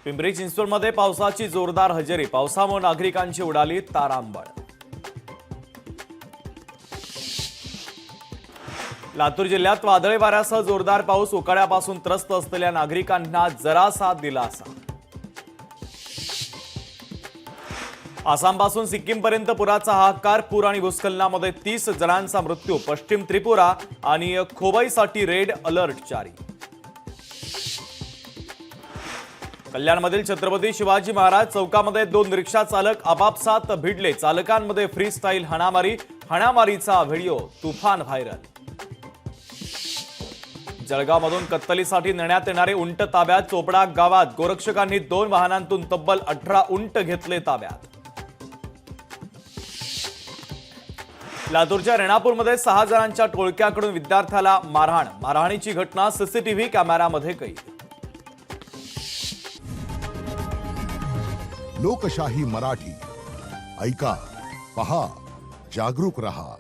पिंपरी चिंचवडमध्ये पावसाची जोरदार हजेरी, पावसामुळे नागरिकांची उडाली तारांबळ। लातूर जिल्ह्यात वादळी वाऱ्यासह जोरदार पाऊस, उकाड्यापासून त्रस्त असलेल्या नागरिकांना जरासा दिलासा। आसामपासून सिक्कीमपर्यंत पुराचा हाहाकार, पूर आणि भूस्खलनामध्ये 30 जणांचा मृत्यू, पश्चिम त्रिपुरा आणि खोबईसाठी रेड अलर्ट जारी। कल्याणमधील छत्रपती शिवाजी महाराज चौकामध्ये 2 रिक्षा चालक आपापसात भिडले, चालकांमध्ये फ्री स्टाईल हाणामारीचा व्हिडिओ तुफान व्हायरल। जळगावमधून कत्तलीसाठी नेण्यात येणारे उंट ताब्यात, चोपडा गावात गोरक्षकांनी 2 वाहनांतून तब्बल 18 उंट घेतले ताब्यात। लातूरच्या रेणापूरमध्ये 6 जणांच्या टोळक्याकडून विद्यार्थ्याला मारहाणीची घटना सीसीटीव्ही कॅमेऱ्यामध्ये कैद। लोकशाही मराठी ऐका, पहा, जागरूक रहा।